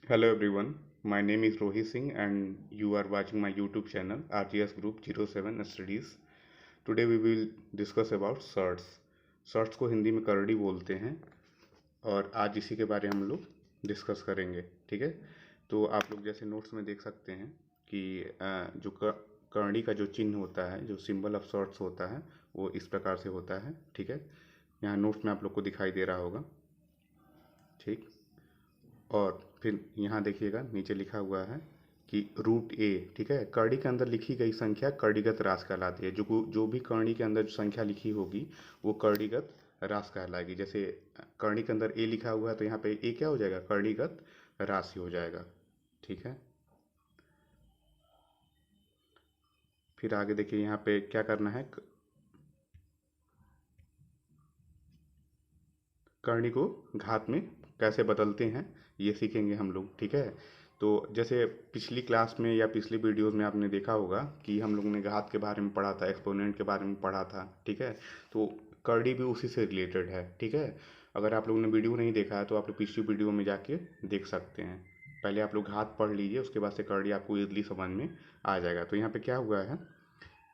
Hello everyone, my name is Rohit Singh and you are watching my YouTube channel RGS Group 07 Studies. Today we will discuss about surds. Surds को हिंदी में करड़ी बोलते हैं और आज इसी के बारे में हम लोग डिस्कस करेंगे। ठीक है, तो आप लोग जैसे नोट्स में देख सकते हैं कि जो करड़ी का जो चिन्ह होता है, जो सिंबल ऑफ सर्ट्स होता है, वो इस प्रकार से होता है। ठीक है, यहाँ नोट्स में आप लोग को दिखाई दे रहा होगा। ठीक, और फिर यहाँ देखिएगा नीचे लिखा हुआ है कि रूट ए। ठीक है, करड़ी के अंदर लिखी गई संख्या करड़ीगत राशि कहलाती है। जो भी करड़ी के अंदर जो संख्या लिखी होगी वो करड़ीगत राशि कहलाएगी। जैसे करड़ी के अंदर ए लिखा हुआ है तो यहाँ पे ए क्या हो जाएगा, करड़ीगत राशि हो जाएगा। ठीक है, फिर आगे देखिए यहाँ पे क्या करना है, करणी को घात में कैसे बदलते हैं ये सीखेंगे हम लोग। ठीक है, तो जैसे पिछली क्लास में या पिछली वीडियोस में आपने देखा होगा कि हम लोग ने घात के बारे में पढ़ा था, एक्सपोनेंट के बारे में पढ़ा था। ठीक है, तो करड़ी भी उसी से रिलेटेड है। ठीक है, अगर आप लोगों ने वीडियो नहीं देखा है तो आप लोग पिछली वीडियो में जाके देख सकते हैं। पहले आप लोग घात पढ़ लीजिए, उसके बाद से करड़ी आपको ईजिली समझ में आ जाएगा। तो यहाँ पे क्या हुआ है,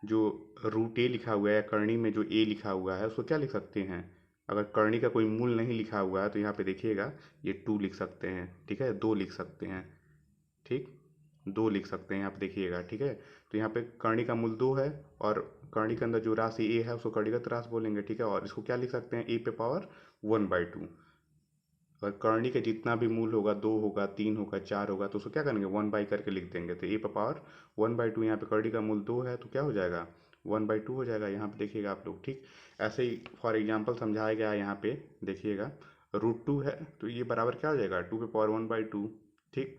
जो रूट ए लिखा हुआ है, करणी में जो ए लिखा हुआ है उसको क्या लिख सकते हैं, अगर करणी का कोई मूल नहीं लिखा हुआ है तो यहाँ पे देखिएगा ये 2 लिख सकते हैं। ठीक है, 2 लिख सकते हैं। ठीक, 2 लिख सकते हैं, यहाँ पे देखिएगा। ठीक है, तो यहाँ पे करणी का मूल 2 है और करणी के अंदर जो राशि ए है उसको करड़ीगत राशि बोलेंगे। ठीक है, और इसको क्या लिख सकते हैं, ए पे पावर 1/2। और करणी के जितना भी मूल होगा, 2 होगा, 3 होगा, 4 होगा, तो उसको क्या करेंगे, 1/2 करके लिख देंगे। तो ए पर पावर 1/2, यहाँ पे करणी का मूल 2 है तो क्या हो जाएगा, 1/2 हो जाएगा। यहाँ पे देखिएगा आप लोग। ठीक, ऐसे ही फॉर एग्जाम्पल समझाया गया है। यहाँ पे देखिएगा √2 है तो ये बराबर क्या हो जाएगा, 2 पे पावर 1/2। ठीक,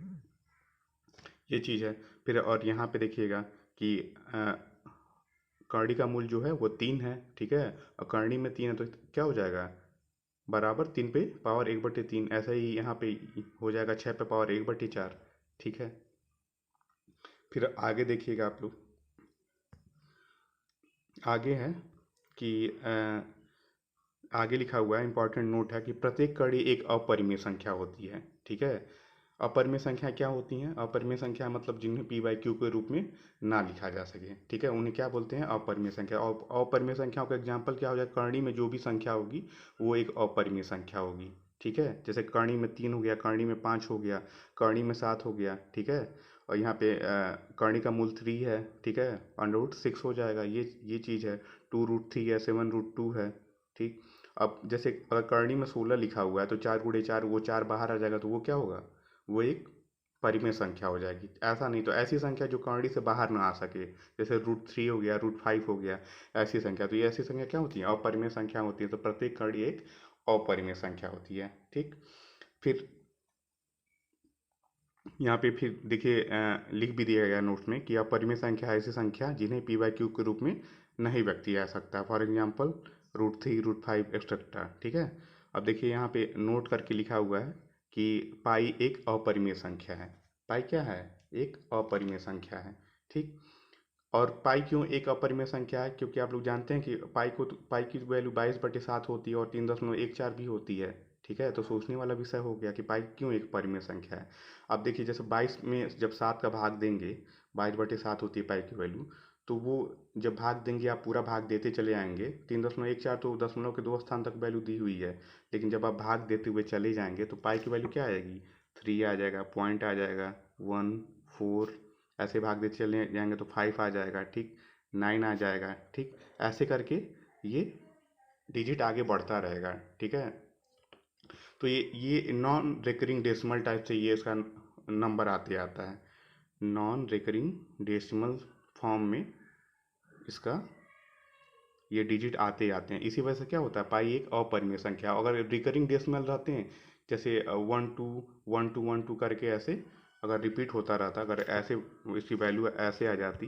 ये चीज़ है। फिर और यहाँ पे देखिएगा कि करणी का मूल जो है वो 3 है। ठीक है, और करणी में 3 है तो क्या हो जाएगा, बराबर 3 पे पावर 1/3। ऐसा ही यहाँ पे हो जाएगा 6 पे पावर 1/4। ठीक है, फिर आगे देखिएगा आप लोग। आगे है कि आगे लिखा हुआ है, इंपॉर्टेंट नोट है कि प्रत्येक कड़ी एक अपरिमेय संख्या होती है। ठीक है, अपरिमेय संख्या क्या होती हैं, अपरिमेय संख्या मतलब जिन्हें p/q के रूप में ना लिखा जा सके। ठीक है, उन्हें क्या बोलते हैं, अपरिमेय संख्या। और अपरिमेय संख्याओं का एग्जाम्पल क्या हो जाए, करणी में जो भी संख्या होगी वो एक अपरिमेय संख्या होगी। ठीक है, जैसे करणी में 3 हो गया, करणी में 5 हो गया, करणी में 7 हो गया। ठीक है, और यहाँ पे करणी का मूल 3 है। ठीक है, √6 हो जाएगा। ये चीज़ है। 2√3 है, 7√2 है। ठीक, अब जैसे अगर करणी में 16 लिखा हुआ है तो 4 × 4 वो 4 बाहर आ जाएगा तो वो क्या होगा, वो एक परिमेय संख्या हो जाएगी। ऐसा नहीं तो ऐसी संख्या जो करणी से बाहर ना आ सके, जैसे √3 हो गया, √5 हो गया, ऐसी संख्या। तो ये ऐसी संख्या क्या होती है, अपरिमेय संख्या होती है। तो प्रत्येक करणी एक अपरिमेय संख्या होती है। ठीक, फिर यहाँ पे फिर देखिए लिख भी दिया गया नोट्स में कि अपरिमेय संख्या ऐसी संख्या जिन्हें p/q के रूप में नहीं व्यक्त किया जा सकता। For example √3, √5 etcetera. ठीक है, अब देखिए यहाँ पे नोट करके लिखा हुआ है कि पाई एक अपरिमेय संख्या है। पाई क्या है, एक अपरिमेय संख्या है। ठीक, और पाई क्यों एक अपरिमेय संख्या है, क्योंकि आप लोग जानते हैं कि पाई की वैल्यू 22/7 होती है और 3.14 भी होती है। ठीक है, तो सोचने वाला विषय हो गया कि पाई क्यों एक परिमेय संख्या है। अब देखिए जैसे 22 में जब 7 का भाग देंगे, 22/7 होती है पाई की वैल्यू, तो वो जब भाग देंगे आप पूरा भाग देते चले आएंगे। 3.14 तो दशमलव के 2 स्थान तक वैल्यू दी हुई है, लेकिन जब आप भाग देते हुए चले जाएंगे तो पाई की वैल्यू क्या आएगी, 3 आ जाएगा, पॉइंट आ जाएगा, 1, 4, ऐसे भाग देते चले जाएंगे तो 5 आ जाएगा। ठीक, 9 आ जाएगा। ठीक, ऐसे करके ये डिजिट आगे बढ़ता रहेगा। ठीक है, तो ये नॉन रिकरिंग डेसिमल टाइप से ये इसका नंबर आते आता है। नॉन रिकरिंग डेसिमल फॉर्म में इसका ये डिजिट आते आते हैं। इसी वजह से क्या होता है, पाई एक अपरिमेय संख्या। अगर रिकरिंग डेसिमल रहते हैं, जैसे 1 2 1 2 1 2 करके ऐसे अगर रिपीट होता रहता, अगर ऐसे इसकी वैल्यू ऐसे आ जाती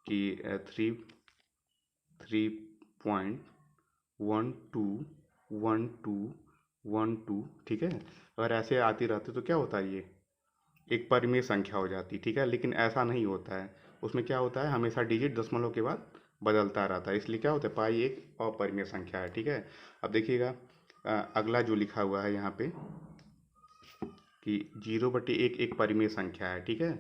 कि 3.12 ठीक है, अगर ऐसे आती रहती तो क्या होता है, ये एक परिमेय संख्या हो जाती। ठीक है, लेकिन ऐसा नहीं होता है। उसमें क्या होता है, हमेशा डिजिट दशमलव के बाद बदलता रहता है, इसलिए क्या होता है, पाई एक अपरिमेय संख्या है। ठीक है, अब देखिएगा अगला जो लिखा हुआ है यहाँ पे कि 0/1 एक परिमेय संख्या है, ठीक है।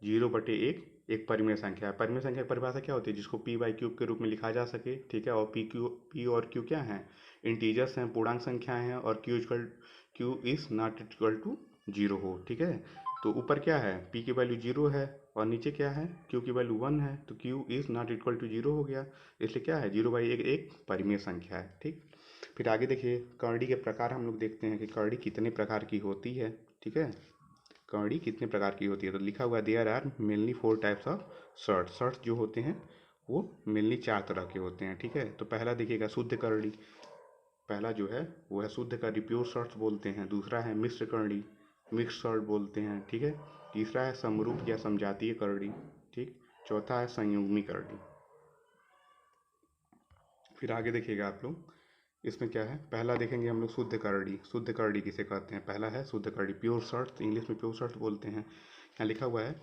0/1 एक परिमेय संख्या है। परिमेय संख्या की परिभाषा क्या होती है? जिसको p/q के रूप में लिखा जा सके, ठीक है। और p और q क्या है? इंटीजर्स हैं, पूर्णांक संख्याएं हैं, और q is not equal to 0 हो, ठीक है। तो ऊपर क्या है? p की वैल्यू 0 है और नीचे क्या है? q की वैल्यू 1 है, तो q is not equal to 0 हो गया। इसलिए क्या है? 0/1 एक परिमेय संख्या है, ठीक। फिर आगे देखिए, करड़ी के प्रकार हम लोग देखते हैं कि करड़ी कितने प्रकार की होती है, ठीक है। करड़ी कितने प्रकार की होती है? तो लिखा हुआ there are mainly 4 types of surd. Surd जो होते हैं वो मेनली 4 तरह के होते हैं, ठीक है। तो पहला देखिएगा शुद्ध करड़ी। पहला जो है वो है शुद्ध करड़ी, प्योर शर्ट बोलते हैं। दूसरा है मिश्र करड़ी, मिक्स शर्ट बोलते हैं, ठीक है। तीसरा है समरूप या समजातीय करड़ी, ठीक। चौथा है संयुग्मी करड़ी। फिर आगे देखिएगा आप लोग, इसमें क्या है? पहला देखेंगे हम लोग शुद्ध करड़ी। शुद्ध करड़ी किसे कहते हैं? पहला है शुद्ध करड़ी, प्योर शर्ट, इंग्लिश में प्योर शर्ट बोलते हैं। यहाँ लिखा हुआ है,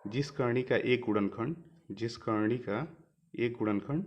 जिस करणी का एक गुणनखंड, जिस करणी का एक गुणनखंड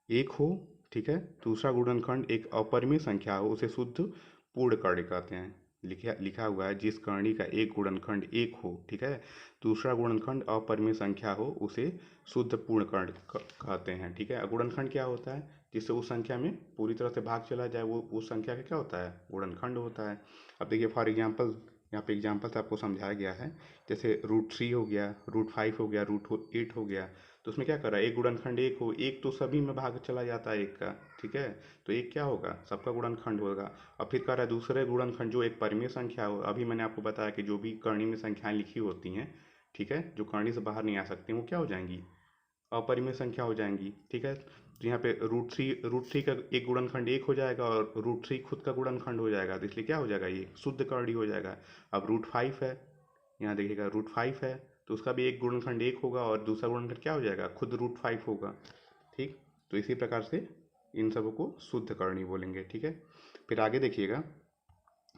एक हो, ठीक है, दूसरा गुणनखंड एक अपरिमेय संख्या हो, उसे शुद्ध पूर्ण करड़ी कहते हैं। लिखा हुआ है, जिस करणी का एक गुणनखंड एक हो, ठीक है, दूसरा गुणनखंड अपरिमेय संख्या हो, उसे शुद्ध पूर्ण करड़ी कहते हैं, ठीक है। गुणनखंड क्या होता है? जिससे उस संख्या में पूरी तरह से भाग चला जाए, वो उस संख्या का क्या होता है? गुणनखंड होता है। अब देखिए फॉर एग्जांपल, यहाँ पे एग्जांपल से आपको समझाया गया है। जैसे √3 हो गया, √5 हो गया, √8 हो गया। तो उसमें क्या कर रहा है? एक गुणनखंड एक हो, एक तो सभी में भाग चला जाता है एक का, ठीक है। तो एक क्या होगा? सबका गुणनखंड होगा। और फिर कह रहा है दूसरे गुणनखंड जो एक परिमेय संख्या हो। अभी मैंने आपको बताया कि जो भी करणी में संख्याएं लिखी होती हैं, ठीक है, जो करणी से बाहर नहीं आ सकती, वो क्या हो जाएंगी? अपरिमेय संख्या हो जाएंगी, ठीक है। तो यहाँ पे √3 का एक गुणनखंड एक हो जाएगा और √3 खुद का गुणनखंड हो जाएगा, तो इसलिए क्या हो जाएगा? ये शुद्ध करड़ी हो जाएगा। अब √5 है, यहाँ देखिएगा √5 है, तो उसका भी एक गुणनखंड एक होगा और दूसरा गुणनखंड क्या हो जाएगा? खुद √5 होगा, ठीक। तो इसी प्रकार से इन सबों को शुद्ध करणी बोलेंगे, ठीक है। फिर आगे देखिएगा,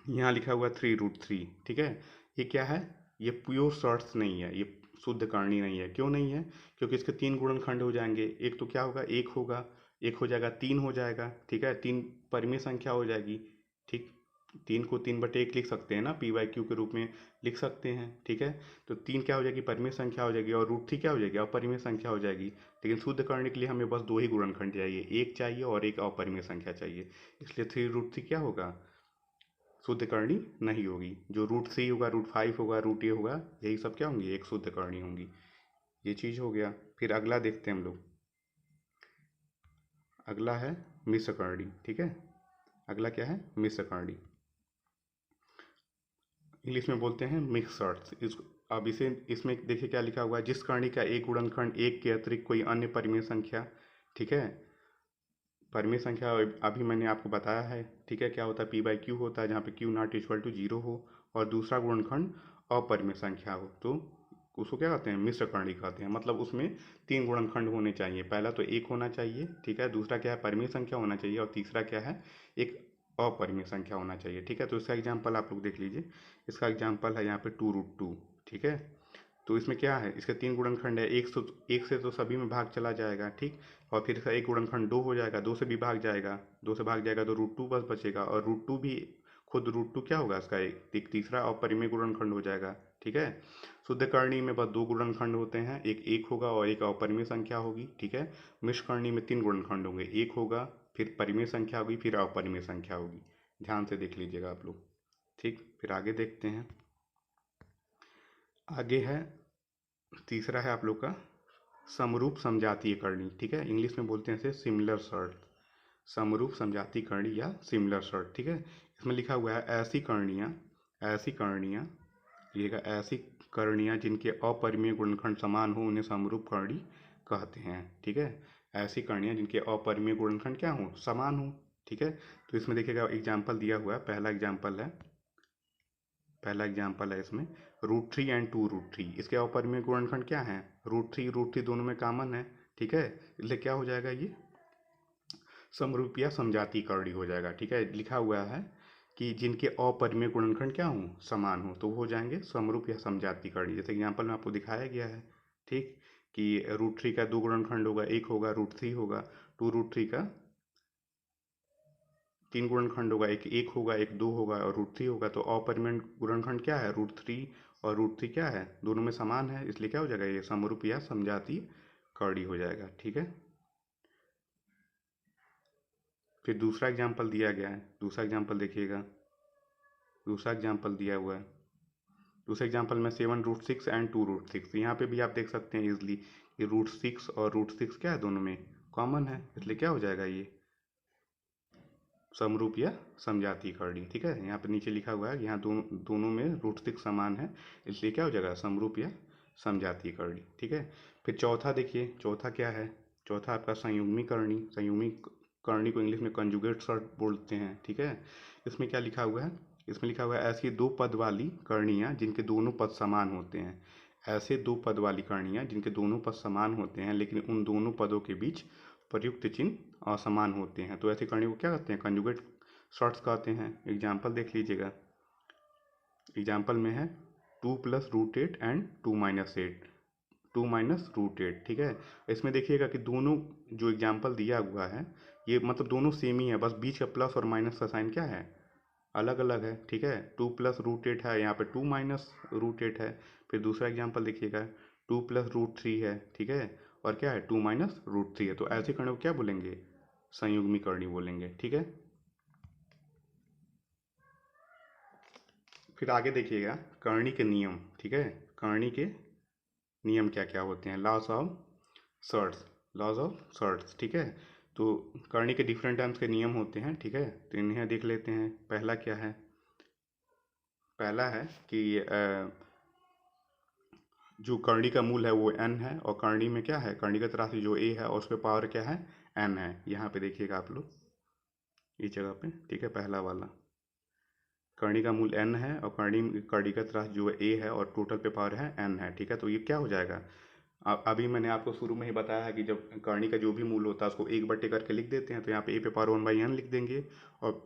यहाँ लिखा हुआ 3√3, ठीक है। ये क्या है? ये प्योर शॉर्ट्स नहीं है, ये शुद्ध करणी नहीं है। क्यों नहीं है? क्योंकि इसके 3 गुणनखंड हो जाएंगे। एक तो क्या होगा? एक होगा, एक हो जाएगा 3 हो जाएगा, ठीक है। 3 परिमेय संख्या हो जाएगी, ठीक। 3 को 3/1 लिख सकते हैं ना, p/q के रूप में लिख सकते हैं, ठीक है। तो 3 क्या हो जाएगी? परिमेय संख्या हो जाएगी, और √3 क्या हो जाएगी? अपरिमेय संख्या हो जाएगी। लेकिन शुद्ध करने के लिए हमें बस 2 ही गुणनखंड चाहिए, एक चाहिए और एक अपरिमेय संख्या चाहिए। इसलिए 3√3 क्या होगा? शुद्ध करणी नहीं होगी। जो √3 होगा, √5 होगा, √8 होगा, यही सब क्या होंगी? एक शुद्ध करणी होंगी। ये चीज़ हो गया। फिर अगला देखते हैं हम लोग। अगला है मिश्र करणी, ठीक है। अगला क्या है? मिश्र करणी। इंग्लिश में बोलते हैं मिक्स शॉर्ट्स। अब इसे इसमें देखिए क्या लिखा हुआ है, जिस करणी का एक गुणनखंड एक के अतिरिक्त कोई अन्य परिमेय संख्या, ठीक है। परिमेय संख्या अभी मैंने आपको बताया है, ठीक है, क्या होता है? p/q होता है, जहाँ पे q नॉट इक्वल टू 0 हो और दूसरा गुणनखंड अपरिमेय संख्या हो, तो उसको क्या कहते हैं? मिश्र करणी कहते हैं। मतलब उसमें 3 गुणनखंड होने चाहिए। पहला तो एक होना चाहिए, ठीक है, दूसरा क्या है? परिमेय संख्या होना चाहिए, और तीसरा क्या है? एक अपरिमेय संख्या होना चाहिए, ठीक है। तो इसका एग्जाम्पल आप लोग देख लीजिए। इसका एग्जाम्पल है यहाँ पे 2√2, ठीक है। तो इसमें क्या है? इसके 3 गुणनखंड है, एक से तो सभी में भाग चला जाएगा, ठीक। और फिर इसका एक गुणनखंड 2 हो जाएगा, 2 से भी भाग जाएगा, 2 से भाग जाएगा तो √2 बस बचेगा, और √2 भी खुद √2 क्या होगा? इसका एक तीसरा अपरिमेय गुणनखंड हो जाएगा, ठीक है। शुद्ध करणी में बस 2 गुणनखंड होते हैं, एक होगा और एक अपरिमेय संख्या होगी, ठीक है। मिश्र करणी में 3 गुणनखंड होंगे, एक होगा, फिर परिमेय संख्या होगी, फिर अपरिमेय संख्या होगी। ध्यान से देख लीजिएगा आप लोग, ठीक। फिर आगे देखते हैं। आगे है, तीसरा है आप लोग का समरूप समजातीय करणी, ठीक है। इंग्लिश में बोलते हैं इसे सिमिलर शर्ट। समरूप समजातीय करणी या सिमिलर शर्ट, ठीक है। इसमें लिखा हुआ है, ऐसी करणियाँ लिखिएगा, ऐसी करणियाँ जिनके अपरिमेय गुणनखंड समान हो, उन्हें समरूप करणी कहते हैं, ठीक है। ऐसी करणियाँ जिनके अपरिमेय गुणनखंड क्या हो? समान हो, ठीक है। तो इसमें देखिएगा एग्जाम्पल दिया हुआ है। पहला एग्जाम्पल है इसमें √3 एंड 2√3। इसके अपरिमेय गुणनखंड क्या है? √3 दोनों में कॉमन है, ठीक है। इसलिए क्या हो जाएगा? ये समरूप या समजातीय करणी हो जाएगा, ठीक है। लिखा हुआ है कि जिनके अपरिमेय गुणनखंड क्या हो? समान हो, तो वो हो जाएंगे समरूप या समजातीय करणी। जैसे एग्जाम्पल में आपको दिखाया गया है, ठीक, कि √3 का 2 गुणनखंड होगा, एक होगा, √3 होगा, 2√3 का तीन गुणनखंड होगा, एक एक होगा, एक दो होगा और √3 होगा। तो अपरिमेय गुणनखंड क्या है? √3 और √3 क्या है? दोनों में समान है, इसलिए क्या हो जाएगा? ये समरूप या समजातीय कड़ी हो जाएगा। ठीक है। फिर दूसरा एग्जाम्पल दिया गया है, दूसरा एग्जाम्पल देखिएगा, दूसरा एग्जाम्पल दिया हुआ है। दूसरे एग्जाम्पल में 7√6 एंड 2√6। यहाँ पे भी आप देख सकते हैं इजली कि √6 और √6 क्या है? दोनों में कॉमन है, इसलिए क्या हो जाएगा? ये समरूप या समजातीय कड़ी। ठीक है। यहाँ पे नीचे लिखा हुआ है, यहाँ दोनों में √6 समान है, इसलिए क्या हो जाएगा? समरूप या समजातीय कड़ी। ठीक है। फिर चौथा देखिए, चौथा क्या है? चौथा आपका संयुग्मी करणी। संयुग्मी करणी को इंग्लिश में कंजुगेट शर्त बोलते हैं। ठीक है। इसमें क्या लिखा हुआ है? इसमें लिखा हुआ है, ऐसी दो पद वाली करणियाँ जिनके दोनों पद समान होते हैं। ऐसे दो पद वाली करणियाँ जिनके दोनों पद समान होते हैं, लेकिन उन दोनों पदों के बीच प्रयुक्त चिन्ह असमान होते हैं, तो ऐसी करणियों को क्या कहते हैं? कंजुगेट शॉर्ट्स कहते हैं। एग्जाम्पल देख लीजिएगा, एग्जाम्पल में है 2 + √8 एंड 2 - 8, 2 - √8। ठीक है। इसमें देखिएगा कि दोनों जो एग्जाम्पल दिया हुआ है, ये मतलब दोनों सेम ही है, बस बीच का प्लस और माइनस का साइन क्या है? अलग अलग है। ठीक है। 2 + √8 है, यहाँ पे 2 - √8 है। फिर दूसरा एग्जाम्पल देखिएगा, 2 + √3 है। ठीक है। और क्या है? 2 - √3 है। तो ऐसे करणों को क्या बोलेंगे? संयुग्मी करणी बोलेंगे। ठीक है। फिर आगे देखिएगा करणी के नियम। ठीक है। करणी के नियम क्या क्या होते हैं? Laws of surds, laws of surds. ठीक है। तो करणी के डिफरेंट टर्म्स के नियम होते हैं। ठीक है। तो इन्हें देख लेते हैं। पहला क्या है? पहला है कि जो करणी का मूल है वो n है, और करणी में क्या है? करणीगत राशि जो a है और उस पर पावर क्या है? n है। यहाँ पे देखिएगा आप लोग इस जगह पे। ठीक है। पहला वाला करणी का मूल n है और करणीगत राशि जो a है और टोटल पे पावर है n है। ठीक है। तो ये क्या हो जाएगा? अभी मैंने आपको शुरू में ही बताया है कि जब करणी का जो भी मूल होता है उसको 1/, करके लिख देते हैं, तो यहाँ पे a पे पावर 1/n लिख देंगे, और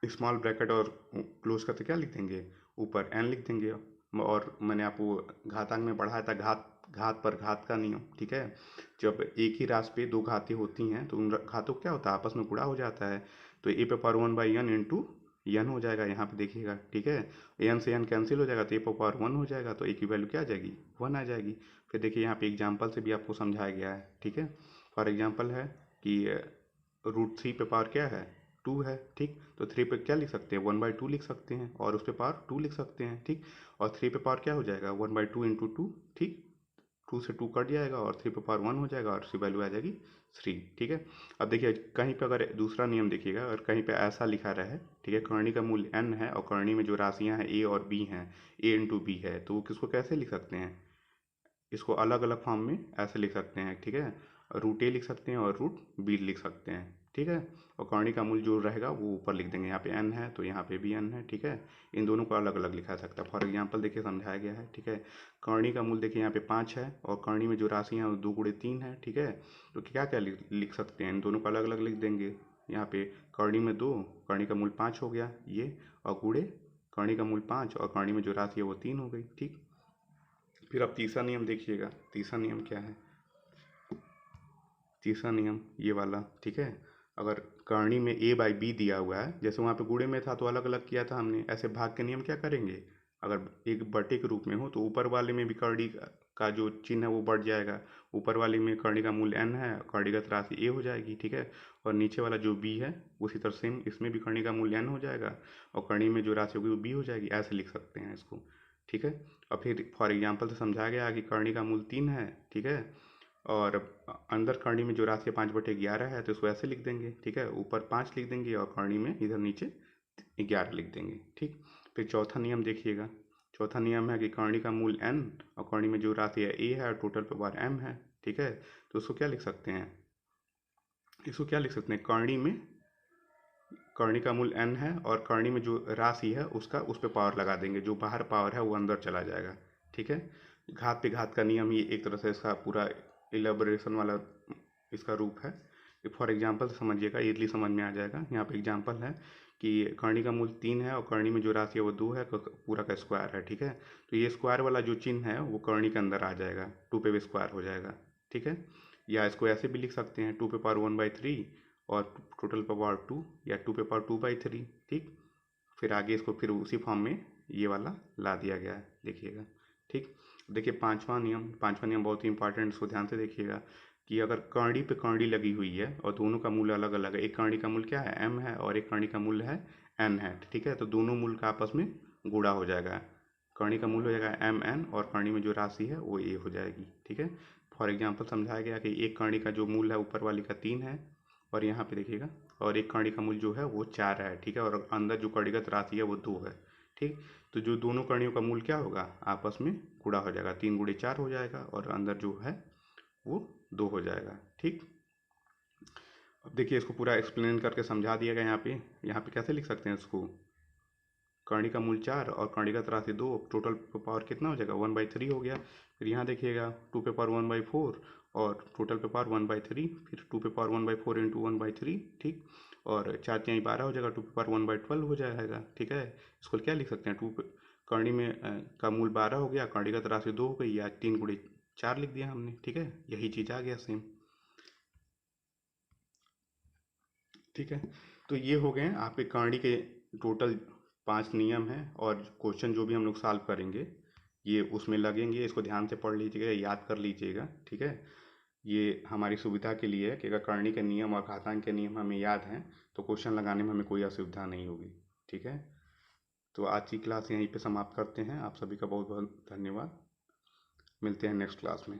स्मॉल ब्रैकेट और क्लोज करके क्या लिख देंगे? ऊपर n लिख देंगे। और मैंने आपको घातांक में पढ़ाया था घात घात पर घात का नियम। ठीक है। जब एक ही राशि पे दो घातें होती हैं तो उन घातों को क्या होता है? आपस में गुणा हो जाता है, तो a पे पावर 1/n इंटू n हो जाएगा। यहाँ पे देखिएगा। ठीक है। n से n कैंसिल हो जाएगा, तो a पे पावर 1 हो जाएगा, तो a की वैल्यू क्या आ जाएगी? 1 आ जाएगी। फिर देखिए यहाँ पे एग्जाम्पल से भी आपको समझाया गया है। ठीक है। फॉर एग्जाम्पल है कि √3 पे पावर क्या है? 2 है। ठीक। तो 3 पे क्या लिख सकते हैं? 1/2 लिख सकते हैं, और उस पे पावर 2 लिख सकते हैं। ठीक। और 3 पे पावर क्या हो जाएगा? 1/2 इंटू 2। ठीक। 2 से 2 कट जाएगा और 3 पे पावर 1 हो जाएगा, और उसकी वैल्यू आ जाएगी 3। ठीक है। अब देखिए कहीं पे अगर दूसरा नियम देखिएगा, अगर कहीं पे ऐसा लिखा रहा है, ठीक है, करणी का मूल n है और करणी में जो राशियां हैं a और b हैं, a इंटू बी है, तो वो किसको कैसे लिख सकते हैं? इसको अलग अलग फॉर्म में ऐसे लिख सकते हैं। ठीक है। √a लिख सकते हैं और √b लिख सकते हैं। ठीक है। और करणी का मूल जो रहेगा वो ऊपर लिख देंगे। यहाँ पे n है तो यहाँ पे भी n है। ठीक है। इन दोनों को अलग अलग लिखा जा सकता है। फॉर एग्जाम्पल देखिए समझाया गया है। ठीक है। करणी का मूल देखिए यहाँ पे 5 है, और करणी में जो राशि है वो 2 × 3 है। ठीक है। तो क्या क्या लिख सकते हैं? इन दोनों को अलग अलग लिख देंगे। यहाँ पे करणी में 2, करणी का मूल 5 हो गया ये, और गुणे करणी का मूल 5 और करणी में जो राशि है वो 3 हो गई। ठीक। फिर अब तीसरा नियम देखिएगा। तीसरा नियम क्या है? तीसरा नियम ये वाला। ठीक है। अगर करणी में a/b दिया हुआ है, जैसे वहाँ पे गुणे में था तो अलग अलग किया था हमने, ऐसे भाग के नियम क्या करेंगे? अगर एक बटे के रूप में हो तो ऊपर वाले में भी करणी का जो चिन्ह है वो बढ़ जाएगा। ऊपर वाले में करणी का मूल n है, करणीगत राशि a हो जाएगी। ठीक है। और नीचे वाला जो b है उसी तरह सेम इसमें भी करणी का मूल n हो जाएगा, और करणी में जो राशि होगी वो b हो जाएगी। ऐसे लिख सकते हैं इसको। ठीक है। और फिर फॉर एग्जाम्पल से समझाया गया कि करणी का मूल 3 है। ठीक है। और अंदर करणी में जो राशि है 5/11 है, तो इसको ऐसे लिख देंगे। ठीक है। ऊपर 5 लिख देंगे और करणी में इधर नीचे 11 लिख देंगे। ठीक। फिर चौथा नियम देखिएगा। चौथा नियम है कि करणी का मूल n और करणी में जो राशि है a है और टोटल पे पावर m है। ठीक है। तो उसको क्या लिख सकते हैं? इसको क्या लिख सकते हैं? करणी का मूल n है और करणी में जो राशि है उसका उस पर पावर लगा देंगे, जो बाहर पावर है वो अंदर चला जाएगा। ठीक है। घात पे घात का नियम ये एक तरह से इसका पूरा इलेबोरेशन वाला इसका रूप है। फॉर एग्जाम्पल समझिएगा, इजली समझ में आ जाएगा। यहाँ पे एग्जाम्पल है कि करणी का मूल 3 है और करणी में जो राशि है वो 2 है, पूरा का स्क्वायर है। ठीक है। तो ये स्क्वायर वाला जो चिन्ह है वो करणी के अंदर आ जाएगा, 2 पे भी स्क्वायर हो जाएगा। ठीक है। या इसको ऐसे भी लिख सकते हैं, 2 पे पावर 1/3 और टोटल पे पावर 2 या 2 पे पावर 2/3, ठीक। फिर आगे इसको फिर उसी फॉर्म में ये वाला ला दिया गया है, देखिएगा, ठीक। देखिए पांचवा नियम बहुत ही इंपॉर्टेंट, इसको ध्यान से देखिएगा कि अगर कर्णी पे कर्णी लगी हुई है और दोनों का मूल्य अलग अलग है, एक कर्णी का मूल्य क्या है m है और एक कर्णी का मूल्य है n है, ठीक है, तो दोनों मूल्य का आपस में गुणा हो जाएगा, कर्णी का मूल्य हो जाएगा mn और कर्णी में जो राशि है वो a हो जाएगी, ठीक है। फॉर एग्जाम्पल समझाया गया कि एक कर्णी का जो मूल्य है ऊपर वाली का 3 है और यहाँ पे देखिएगा, और एक कर्णी का मूल्य जो है वो 4 है, ठीक है, और अंदर जो कणीगत राशि है वो 2 है, ठीक। तो जो दोनों कणियों का मूल्य क्या होगा, आपस में गुणा हो जाएगा, 3 गुणे 4 हो जाएगा और अंदर जो है वो 2 हो जाएगा, ठीक। अब देखिए इसको पूरा एक्सप्लेन करके समझा दिया गया यहाँ पे कैसे लिख सकते हैं इसको, कर्णी का मूल्य 4 और कणीगत राशि 2, टोटल पावर कितना हो जाएगा 1/3 हो गया। फिर यहाँ देखिएगा 2 पे पावर 1/4 और टोटल पे पावर 1/3, फिर 2 पे पावर 1/4 इंटू 1/3, ठीक, और 4 तिहाई 12 हो जाएगा, 2 पे पावर 1/12 हो जाएगा, ठीक है। इसको क्या लिख सकते हैं, कर्णी में का मूल्य 12 हो गया, कणीगत राशि 2 हो गई, या 3 गुणे 4 लिख दिया हमने, ठीक है, यही चीज़ आ गया सेम, ठीक है। तो ये हो गए आपके कर्णी के टोटल 5 नियम हैं, और क्वेश्चन जो भी हम लोग सॉल्व करेंगे ये उसमें लगेंगे, इसको ध्यान से पढ़ लीजिएगा, याद कर लीजिएगा, ठीक है। ये हमारी सुविधा के लिए है कि अगर कर्णी के नियम और घातांक के नियम हमें याद हैं तो क्वेश्चन लगाने में हमें कोई असुविधा नहीं होगी, ठीक है। तो आज की क्लास यहीं पे समाप्त करते हैं, आप सभी का बहुत बहुत धन्यवाद, मिलते हैं नेक्स्ट क्लास में।